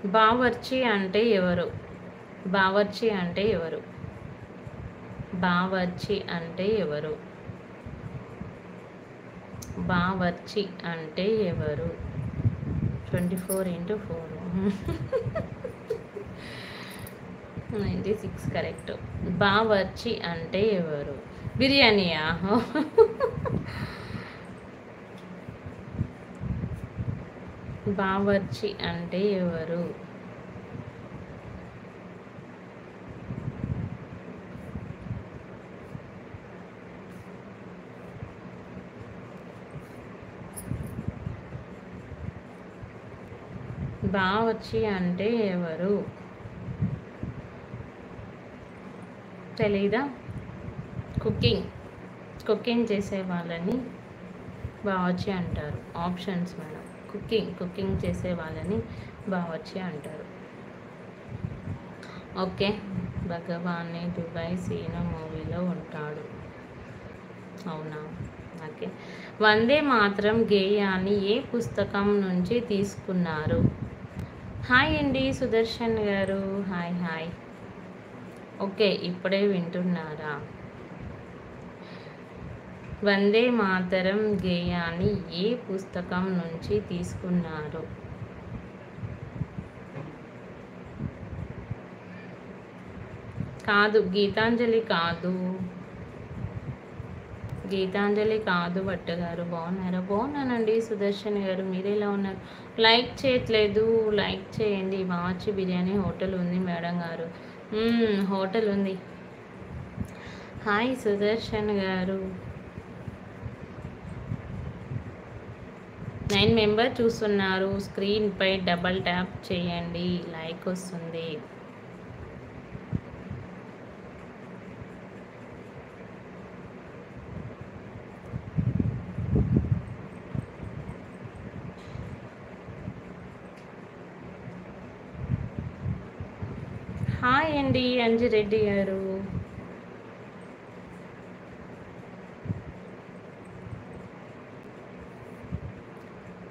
బావర్చి అంటే ఎవరు? బావర్చి అంటే ఎవరు? బావర్చి అంటే ఎవరు? బావర్చి అంటే ఎవరు? 24x4 96 correct. బావర్చి అంటే ఎవరు? బిర్యానీయా? బావర్చి అంటే ఎవరు? బావర్చి అంటే ఎవరు? తెలీదా? కుకింగ్ చేసే వాళ్ళని బావర్చి అంటారు. Options madam. కుకింగ్ చేసే వాళ్ళని బావర్చి అంటారు. ఓకే. భగవానే దుబాయ్ సీను మూవీలో ఉంటాడు. అవునా? ఓకే. వందే మాతరం గేయాన్ని ఏ పుస్తకం నుంచి తీసుకున్నారు? హాయ్ అండి సుదర్శన్ గారు. హాయ్. ఓకే, ఇప్పుడే వింటున్నారా? వందే మాతరం గేయాన్ని ఏ పుస్తకం నుంచి తీసుకున్నారు? కాదు, గీతాంజలి కాదు. భట్ట గారు. బాగున్నారా? బాగున్నానండి సుదర్శన్ గారు. మీరు ఎలా ఉన్నారు? లైక్ చేయట్లేదు, లైక్ చేయండి. బావర్చి బిర్యానీ హోటల్ ఉంది మేడం గారు. హోటల్ ఉంది. హాయ్ సుదర్శన్ గారు. 9 మెంబర్ చూస్తున్నారు. స్క్రీన్పై డబల్ ట్యాప్ చేయండి, లైక్ వస్తుంది. హాయ్ అండి అంజిరెడ్డి గారు.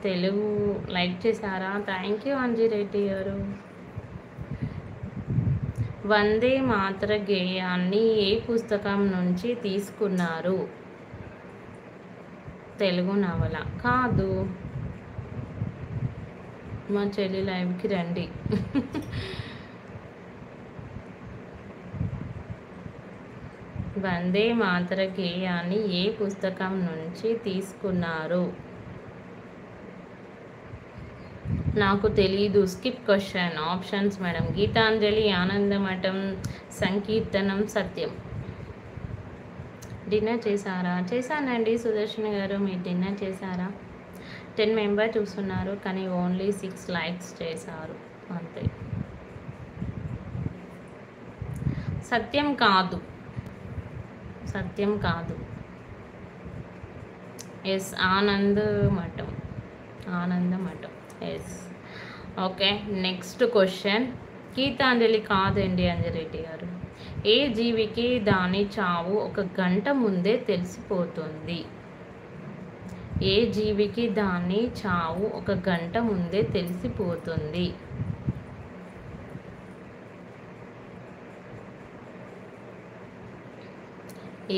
తెలుగు లైక్ చేశారా? థ్యాంక్ యూ అంజిరెడ్డి గారు. వందే మాతర గేయాన్ని ఏ పుస్తకం నుంచి తీసుకున్నారు? తెలుగు నవల కాదు. మా చెల్లి లైవ్కి రండి. వందే మాతర గేయాన్ని ఏ పుస్తకం నుంచి తీసుకున్నారు? నాకు తెలీదు. Skip question. Options madam. Gitanjali, Anandamath, సంకీర్తనం, సత్యం. డిన్నర్ చేశారా? చేశానండి సుదర్శన్ గారు. మీరు డిన్నర్ చేశారా? 10 మెంబర్ చూస్తున్నారు, కానీ ఓన్లీ 6 లైక్స్ చేశారు అంతే. సత్యం కాదు. Yes, Anandamath. Yes. Okay, next question. Gitanjali కాదండి అంజరెడ్డి గారు. ఏ జీవికి దాని చావు 1 గంట ముందే తెలిసిపోతుంది? ఏ జీవికి దాని చావు 1 గంట ముందే తెలిసిపోతుంది?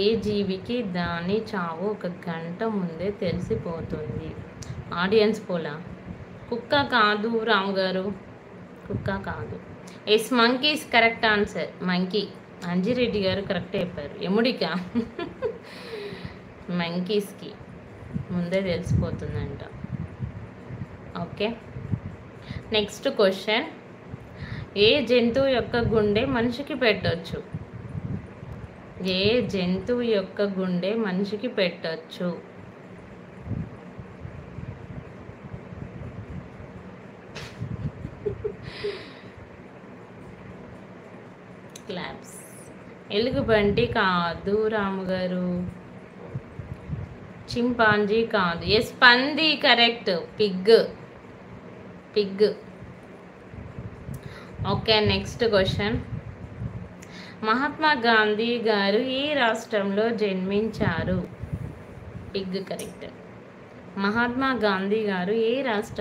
ఏ జీవికి దాని చావు 1 గంట ముందే తెలిసిపోతుంది? ఆడియన్స్ పోలా. కుక్క కాదు రాము గారు, కుక్క కాదు. Yes, monkeys correct answer. Monkey. Anjireddy garu correct చెప్పారు. ఎముడికా? మంకీస్కి ముందే తెలిసిపోతుందంట. Okay, next question. ఏ జంతువు యొక్క గుండె మనిషికి పెట్టొచ్చు? ఏ జంతువు యొక్క గుండె మనిషికి పెట్టొచ్చు? క్లాప్స్. ఎలుగుబంటి కాదు రాము గారు. చింపాంజీ కాదు. ఎస్, పంది correct. Pig. Okay, next question. Mahatma Gandhi గారు ఏ రాష్ట్రంలో జన్మించారు? Pig correct. మహాత్మా గాంధీ గారు ఏ రాష్ట్రం